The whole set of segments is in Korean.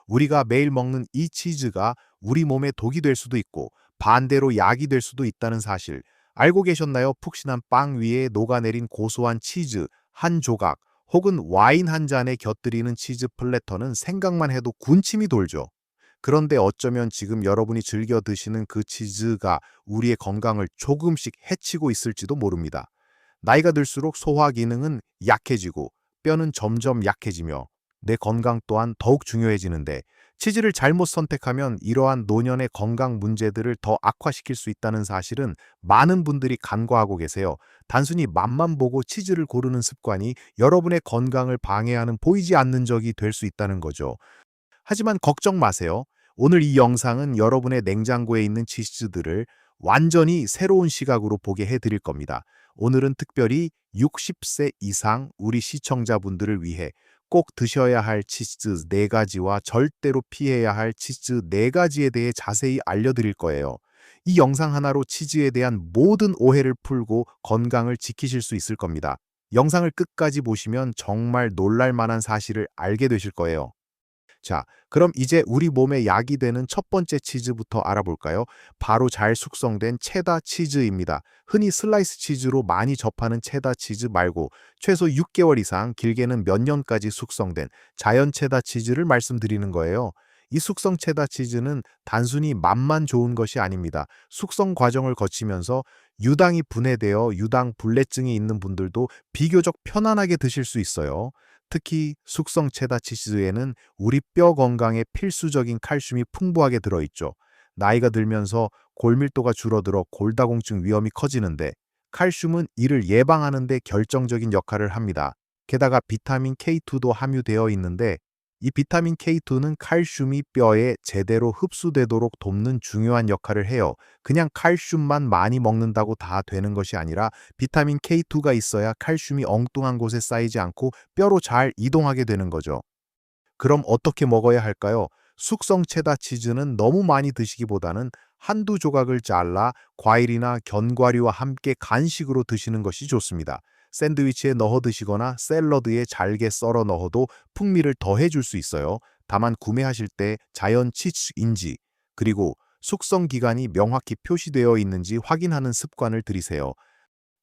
우리가 매일 먹는 이 치즈가 우리 몸에 독이 될 수도 있고 반대로 약이 될 수도 있다는 사실 알고 계셨나요? 푹신한 빵 위에 녹아내린 고소한 치즈 한 조각 혹은 와인 한 잔에 곁들이는 치즈 플래터는 생각만 해도 군침이 돌죠. 그런데 어쩌면 지금 여러분이 즐겨 드시는 그 치즈가 우리의 건강을 조금씩 해치고 있을지도 모릅니다. 나이가 들수록 소화 기능은 약해지고 뼈는 점점 약해지며 내 건강 또한 더욱 중요해지는데 치즈를 잘못 선택하면 이러한 노년의 건강 문제들을 더 악화시킬 수 있다는 사실은 많은 분들이 간과하고 계세요. 단순히 맛만 보고 치즈를 고르는 습관이 여러분의 건강을 방해하는 보이지 않는 적이 될 수 있다는 거죠. 하지만 걱정 마세요. 오늘 이 영상은 여러분의 냉장고에 있는 치즈들을 완전히 새로운 시각으로 보게 해드릴 겁니다. 오늘은 특별히 60세 이상 우리 시청자분들을 위해 꼭 드셔야 할 치즈 4가지와 절대로 피해야 할 치즈 4가지에 대해 자세히 알려드릴 거예요. 이 영상 하나로 치즈에 대한 모든 오해를 풀고 건강을 지키실 수 있을 겁니다. 영상을 끝까지 보시면 정말 놀랄 만한 사실을 알게 되실 거예요. 자, 그럼 이제 우리 몸에 약이 되는 첫 번째 치즈부터 알아볼까요? 바로 잘 숙성된 체다 치즈입니다. 흔히 슬라이스 치즈로 많이 접하는 체다 치즈 말고 최소 6개월 이상, 길게는 몇 년까지 숙성된 자연 체다 치즈를 말씀드리는 거예요. 이 숙성 체다 치즈는 단순히 맛만 좋은 것이 아닙니다. 숙성 과정을 거치면서 유당이 분해되어 유당 불내증이 있는 분들도 비교적 편안하게 드실 수 있어요. 특히 숙성 체다 치즈에는 우리 뼈 건강에 필수적인 칼슘이 풍부하게 들어있죠. 나이가 들면서 골밀도가 줄어들어 골다공증 위험이 커지는데 칼슘은 이를 예방하는 데 결정적인 역할을 합니다. 게다가 비타민 K2도 함유되어 있는데 이 비타민 K2는 칼슘이 뼈에 제대로 흡수되도록 돕는 중요한 역할을 해요. 그냥 칼슘만 많이 먹는다고 다 되는 것이 아니라 비타민 K2가 있어야 칼슘이 엉뚱한 곳에 쌓이지 않고 뼈로 잘 이동하게 되는 거죠. 그럼 어떻게 먹어야 할까요? 숙성 체다 치즈는 너무 많이 드시기보다는 한두 조각을 잘라 과일이나 견과류와 함께 간식으로 드시는 것이 좋습니다. 샌드위치에 넣어 드시거나 샐러드에 잘게 썰어 넣어도 풍미를 더해줄 수 있어요. 다만 구매하실 때 자연 치즈인지 그리고 숙성 기간이 명확히 표시되어 있는지 확인하는 습관을 들이세요.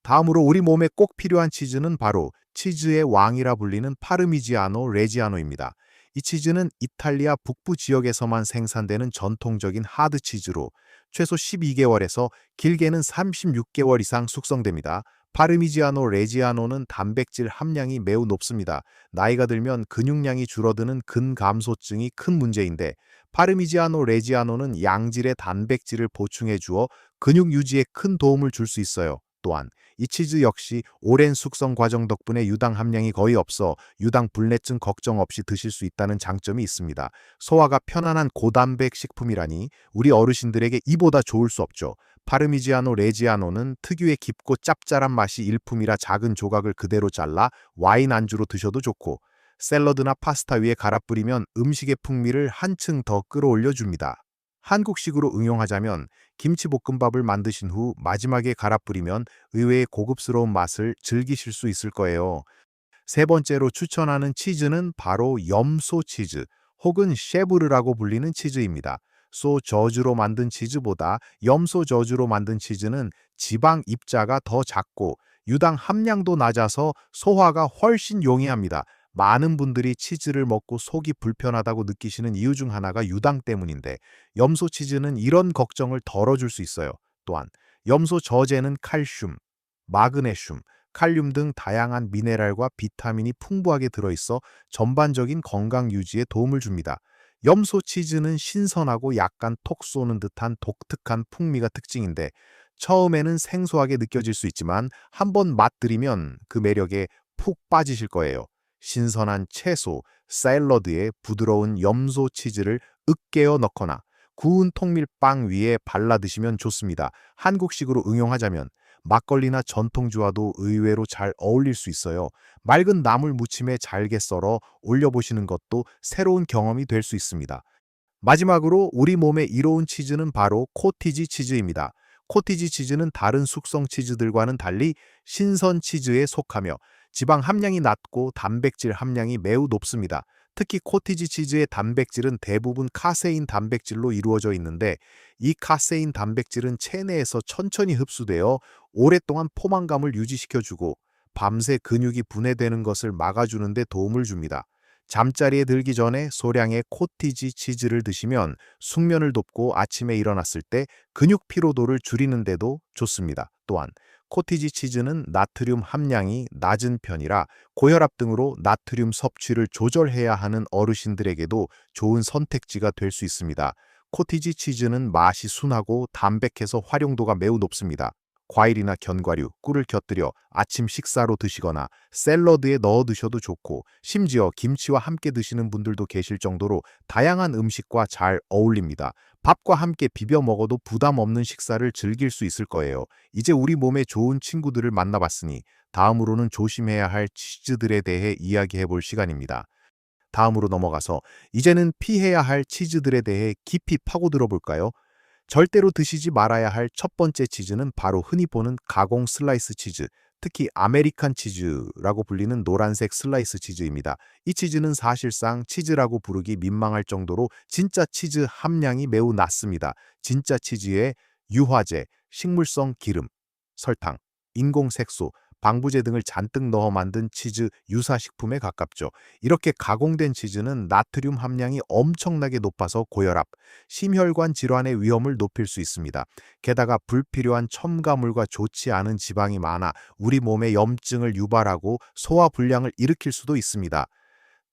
다음으로 우리 몸에 꼭 필요한 치즈는 바로 치즈의 왕이라 불리는 파르미지아노 레지아노입니다. 이 치즈는 이탈리아 북부 지역에서만 생산되는 전통적인 하드 치즈로 최소 12개월에서 길게는 36개월 이상 숙성됩니다. 파르미지아노 레지아노는 단백질 함량이 매우 높습니다. 나이가 들면 근육량이 줄어드는 근감소증이 큰 문제인데 파르미지아노 레지아노는 양질의 단백질을 보충해 주어 근육 유지에 큰 도움을 줄 수 있어요. 또한 이 치즈 역시 오랜 숙성 과정 덕분에 유당 함량이 거의 없어 유당 불내증 걱정 없이 드실 수 있다는 장점이 있습니다. 소화가 편안한 고단백 식품이라니 우리 어르신들에게 이보다 좋을 수 없죠. 파르미지아노 레지아노는 특유의 깊고 짭짤한 맛이 일품이라 작은 조각을 그대로 잘라 와인 안주로 드셔도 좋고 샐러드나 파스타 위에 갈아 뿌리면 음식의 풍미를 한층 더 끌어올려 줍니다. 한국식으로 응용하자면 김치볶음밥을 만드신 후 마지막에 갈아 뿌리면 의외의 고급스러운 맛을 즐기실 수 있을 거예요. 세 번째로 추천하는 치즈는 바로 염소 치즈 혹은 쉐브르라고 불리는 치즈입니다. 소 저주로 만든 치즈보다 염소 저주로 만든 치즈는 지방 입자가 더 작고 유당 함량도 낮아서 소화가 훨씬 용이합니다. 많은 분들이 치즈를 먹고 속이 불편하다고 느끼시는 이유 중 하나가 유당 때문인데 염소 치즈는 이런 걱정을 덜어줄 수 있어요. 또한 염소 저제는 칼슘, 마그네슘, 칼륨 등 다양한 미네랄과 비타민이 풍부하게 들어있어 전반적인 건강 유지에 도움을 줍니다. 염소 치즈는 신선하고 약간 톡 쏘는 듯한 독특한 풍미가 특징인데 처음에는 생소하게 느껴질 수 있지만 한번 맛들이면 그 매력에 푹 빠지실 거예요. 신선한 채소, 샐러드에 부드러운 염소 치즈를 으깨어 넣거나 구운 통밀빵 위에 발라 드시면 좋습니다. 한국식으로 응용하자면 막걸리나 전통주와도 의외로 잘 어울릴 수 있어요. 맑은 나물 무침에 잘게 썰어 올려보시는 것도 새로운 경험이 될 수 있습니다. 마지막으로 우리 몸에 이로운 치즈는 바로 코티지 치즈입니다. 코티지 치즈는 다른 숙성 치즈들과는 달리 신선 치즈에 속하며 지방 함량이 낮고 단백질 함량이 매우 높습니다. 특히 코티지 치즈의 단백질은 대부분 카세인 단백질로 이루어져 있는데 이 카세인 단백질은 체내에서 천천히 흡수되어 오랫동안 포만감을 유지시켜주고 밤새 근육이 분해되는 것을 막아주는 데 도움을 줍니다. 잠자리에 들기 전에 소량의 코티지 치즈를 드시면 숙면을 돕고 아침에 일어났을 때 근육 피로도를 줄이는 데도 좋습니다. 또한 코티지 치즈는 나트륨 함량이 낮은 편이라 고혈압 등으로 나트륨 섭취를 조절해야 하는 어르신들에게도 좋은 선택지가 될 수 있습니다. 코티지 치즈는 맛이 순하고 담백해서 활용도가 매우 높습니다. 과일이나 견과류, 꿀을 곁들여 아침 식사로 드시거나 샐러드에 넣어 드셔도 좋고 심지어 김치와 함께 드시는 분들도 계실 정도로 다양한 음식과 잘 어울립니다. 밥과 함께 비벼 먹어도 부담 없는 식사를 즐길 수 있을 거예요. 이제 우리 몸에 좋은 친구들을 만나봤으니 다음으로는 조심해야 할 치즈들에 대해 이야기해 볼 시간입니다. 다음으로 넘어가서 이제는 피해야 할 치즈들에 대해 깊이 파고들어 볼까요? 절대로 드시지 말아야 할 첫 번째 치즈는 바로 흔히 보는 가공 슬라이스 치즈, 특히 아메리칸 치즈라고 불리는 노란색 슬라이스 치즈입니다. 이 치즈는 사실상 치즈라고 부르기 민망할 정도로 진짜 치즈 함량이 매우 낮습니다. 진짜 치즈에 유화제, 식물성 기름, 설탕, 인공색소, 방부제 등을 잔뜩 넣어 만든 치즈 유사식품에 가깝죠. 이렇게 가공된 치즈는 나트륨 함량이 엄청나게 높아서 고혈압, 심혈관 질환의 위험을 높일 수 있습니다. 게다가 불필요한 첨가물과 좋지 않은 지방이 많아 우리 몸에 염증을 유발하고 소화불량을 일으킬 수도 있습니다.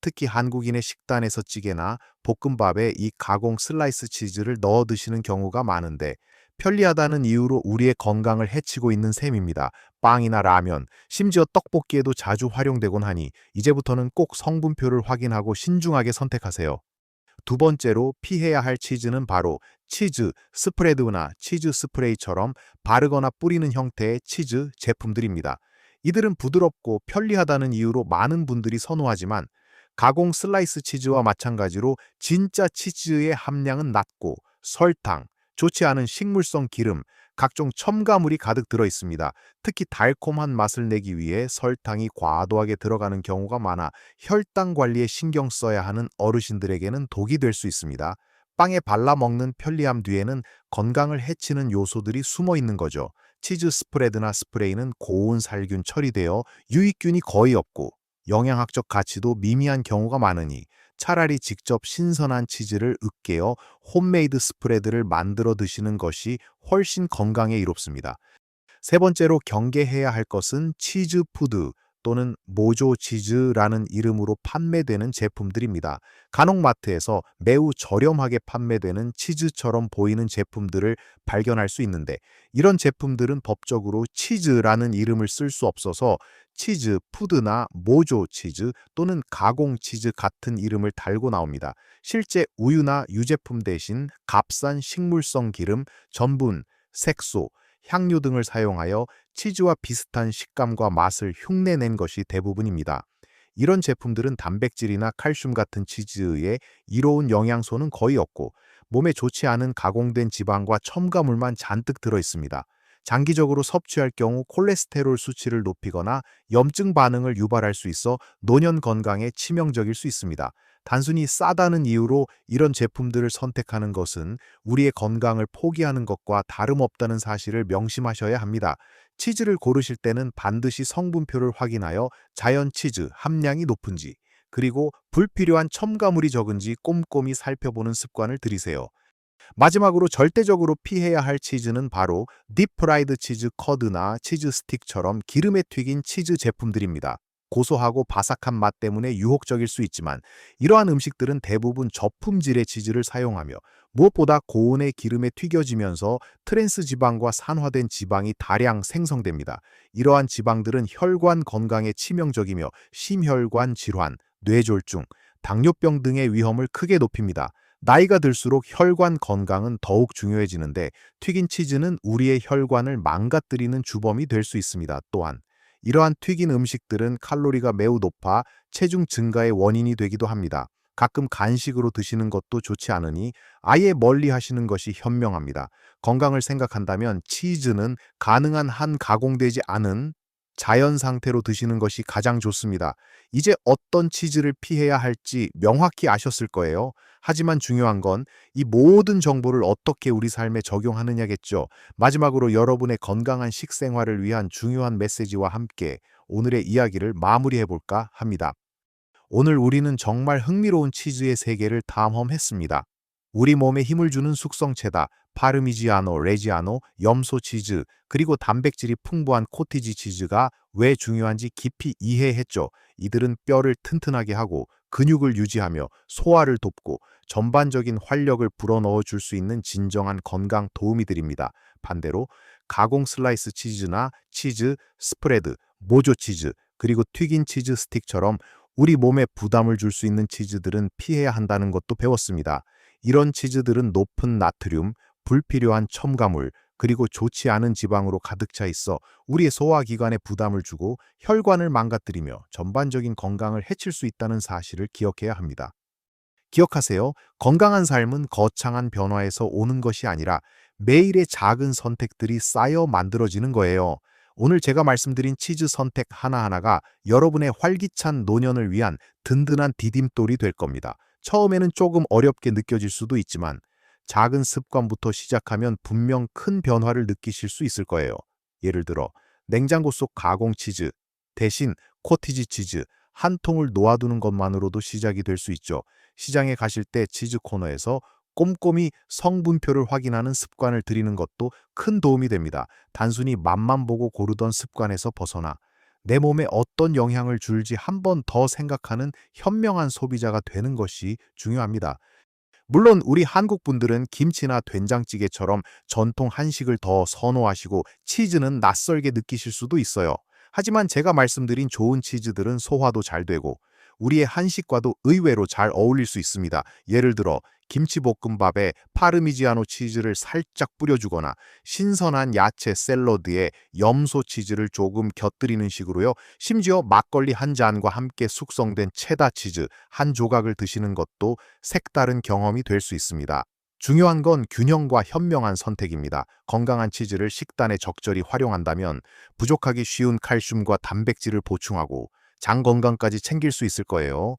특히 한국인의 식단에서 찌개나 볶음밥에 이 가공 슬라이스 치즈를 넣어 드시는 경우가 많은데 편리하다는 이유로 우리의 건강을 해치고 있는 셈입니다. 빵이나 라면, 심지어 떡볶이에도 자주 활용되곤 하니 이제부터는 꼭 성분표를 확인하고 신중하게 선택하세요. 두 번째로 피해야 할 치즈는 바로 치즈 스프레드나 치즈 스프레이처럼 바르거나 뿌리는 형태의 치즈 제품들입니다. 이들은 부드럽고 편리하다는 이유로 많은 분들이 선호하지만 가공 슬라이스 치즈와 마찬가지로 진짜 치즈의 함량은 낮고 설탕, 좋지 않은 식물성 기름, 각종 첨가물이 가득 들어 있습니다. 특히 달콤한 맛을 내기 위해 설탕이 과도하게 들어가는 경우가 많아 혈당 관리에 신경 써야 하는 어르신들에게는 독이 될 수 있습니다. 빵에 발라 먹는 편리함 뒤에는 건강을 해치는 요소들이 숨어 있는 거죠. 치즈 스프레드나 스프레이는 고온 살균 처리되어 유익균이 거의 없고 영양학적 가치도 미미한 경우가 많으니 차라리 직접 신선한 치즈를 으깨어 홈메이드 스프레드를 만들어 드시는 것이 훨씬 건강에 이롭습니다. 세 번째로 경계해야 할 것은 치즈푸드 또는 모조 치즈라는 이름으로 판매되는 제품들입니다. 간혹 마트에서 매우 저렴하게 판매되는 치즈처럼 보이는 제품들을 발견할 수 있는데 이런 제품들은 법적으로 치즈라는 이름을 쓸 수 없어서 치즈 푸드나 모조 치즈 또는 가공 치즈 같은 이름을 달고 나옵니다. 실제 우유나 유제품 대신 값싼 식물성 기름, 전분, 색소, 향료 등을 사용하여 치즈와 비슷한 식감과 맛을 흉내낸 것이 대부분입니다. 이런 제품들은 단백질이나 칼슘 같은 치즈에 이로운 영양소는 거의 없고 몸에 좋지 않은 가공된 지방과 첨가물만 잔뜩 들어 있습니다. 장기적으로 섭취할 경우 콜레스테롤 수치를 높이거나 염증 반응을 유발할 수 있어 노년 건강에 치명적일 수 있습니다. 단순히 싸다는 이유로 이런 제품들을 선택하는 것은 우리의 건강을 포기하는 것과 다름없다는 사실을 명심하셔야 합니다. 치즈를 고르실 때는 반드시 성분표를 확인하여 자연 치즈 함량이 높은지, 그리고 불필요한 첨가물이 적은지 꼼꼼히 살펴보는 습관을 들이세요. 마지막으로 절대적으로 피해야 할 치즈는 바로 딥프라이드 치즈 커드나 치즈 스틱처럼 기름에 튀긴 치즈 제품들입니다. 고소하고 바삭한 맛 때문에 유혹적일 수 있지만 이러한 음식들은 대부분 저품질의 치즈를 사용하며 무엇보다 고온의 기름에 튀겨지면서 트랜스 지방과 산화된 지방이 다량 생성됩니다. 이러한 지방들은 혈관 건강에 치명적이며 심혈관 질환, 뇌졸중, 당뇨병 등의 위험을 크게 높입니다. 나이가 들수록 혈관 건강은 더욱 중요해지는데 튀긴 치즈는 우리의 혈관을 망가뜨리는 주범이 될 수 있습니다. 또한 이러한 튀긴 음식들은 칼로리가 매우 높아 체중 증가의 원인이 되기도 합니다. 가끔 간식으로 드시는 것도 좋지 않으니 아예 멀리 하시는 것이 현명합니다. 건강을 생각한다면 치즈는 가능한 한 가공되지 않은 자연 상태로 드시는 것이 가장 좋습니다. 이제 어떤 치즈를 피해야 할지 명확히 아셨을 거예요. 하지만 중요한 건 이 모든 정보를 어떻게 우리 삶에 적용하느냐겠죠. 마지막으로 여러분의 건강한 식생활을 위한 중요한 메시지와 함께 오늘의 이야기를 마무리해 볼까 합니다. 오늘 우리는 정말 흥미로운 치즈의 세계를 탐험했습니다. 우리 몸에 힘을 주는 숙성체다. 파르미지아노, 레지아노, 염소 치즈, 그리고 단백질이 풍부한 코티지 치즈가 왜 중요한지 깊이 이해했죠. 이들은 뼈를 튼튼하게 하고 근육을 유지하며 소화를 돕고 전반적인 활력을 불어넣어 줄 수 있는 진정한 건강 도우미들입니다. 반대로 가공 슬라이스 치즈나 치즈 스프레드, 모조 치즈, 그리고 튀긴 치즈 스틱처럼 우리 몸에 부담을 줄 수 있는 치즈들은 피해야 한다는 것도 배웠습니다. 이런 치즈들은 높은 나트륨, 불필요한 첨가물, 그리고 좋지 않은 지방으로 가득 차 있어 우리의 소화기관에 부담을 주고 혈관을 망가뜨리며 전반적인 건강을 해칠 수 있다는 사실을 기억해야 합니다. 기억하세요. 건강한 삶은 거창한 변화에서 오는 것이 아니라 매일의 작은 선택들이 쌓여 만들어지는 거예요. 오늘 제가 말씀드린 치즈 선택 하나하나가 여러분의 활기찬 노년을 위한 든든한 디딤돌이 될 겁니다. 처음에는 조금 어렵게 느껴질 수도 있지만 작은 습관부터 시작하면 분명 큰 변화를 느끼실 수 있을 거예요. 예를 들어 냉장고 속 가공 치즈 대신 코티지 치즈 한 통을 놓아두는 것만으로도 시작이 될 수 있죠. 시장에 가실 때 치즈 코너에서 꼼꼼히 성분표를 확인하는 습관을 들이는 것도 큰 도움이 됩니다. 단순히 맛만 보고 고르던 습관에서 벗어나 내 몸에 어떤 영향을 줄지 한 번 더 생각하는 현명한 소비자가 되는 것이 중요합니다. 물론 우리 한국 분들은 김치나 된장찌개처럼 전통 한식을 더 선호하시고 치즈는 낯설게 느끼실 수도 있어요. 하지만 제가 말씀드린 좋은 치즈들은 소화도 잘 되고 우리의 한식과도 의외로 잘 어울릴 수 있습니다. 예를 들어 김치볶음밥에 파르미지아노 치즈를 살짝 뿌려주거나 신선한 야채 샐러드에 염소 치즈를 조금 곁들이는 식으로요. 심지어 막걸리 한 잔과 함께 숙성된 체다 치즈 한 조각을 드시는 것도 색다른 경험이 될 수 있습니다. 중요한 건 균형과 현명한 선택입니다. 건강한 치즈를 식단에 적절히 활용한다면 부족하기 쉬운 칼슘과 단백질을 보충하고 장 건강까지 챙길 수 있을 거예요.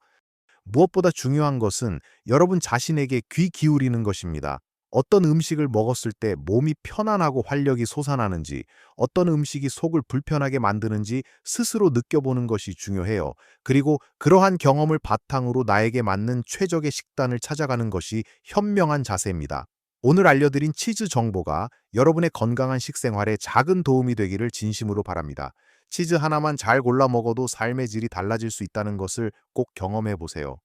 무엇보다 중요한 것은 여러분 자신에게 귀 기울이는 것입니다. 어떤 음식을 먹었을 때 몸이 편안하고 활력이 솟아나는지, 어떤 음식이 속을 불편하게 만드는지 스스로 느껴보는 것이 중요해요. 그리고 그러한 경험을 바탕으로 나에게 맞는 최적의 식단을 찾아가는 것이 현명한 자세입니다. 오늘 알려드린 치즈 정보가 여러분의 건강한 식생활에 작은 도움이 되기를 진심으로 바랍니다. 치즈 하나만 잘 골라 먹어도 삶의 질이 달라질 수 있다는 것을 꼭 경험해 보세요.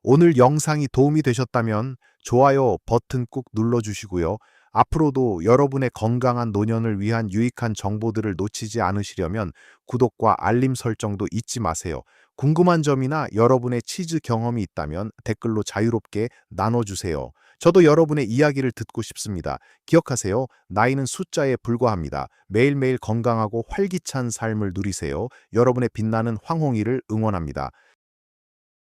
오늘 영상이 도움이 되셨다면 좋아요 버튼 꾹 눌러주시고요. 앞으로도 여러분의 건강한 노년을 위한 유익한 정보들을 놓치지 않으시려면 구독과 알림 설정도 잊지 마세요. 궁금한 점이나 여러분의 치즈 경험이 있다면 댓글로 자유롭게 나눠주세요. 저도 여러분의 이야기를 듣고 싶습니다. 기억하세요. 나이는 숫자에 불과합니다. 매일매일 건강하고 활기찬 삶을 누리세요. 여러분의 빛나는 황홍이를 응원합니다.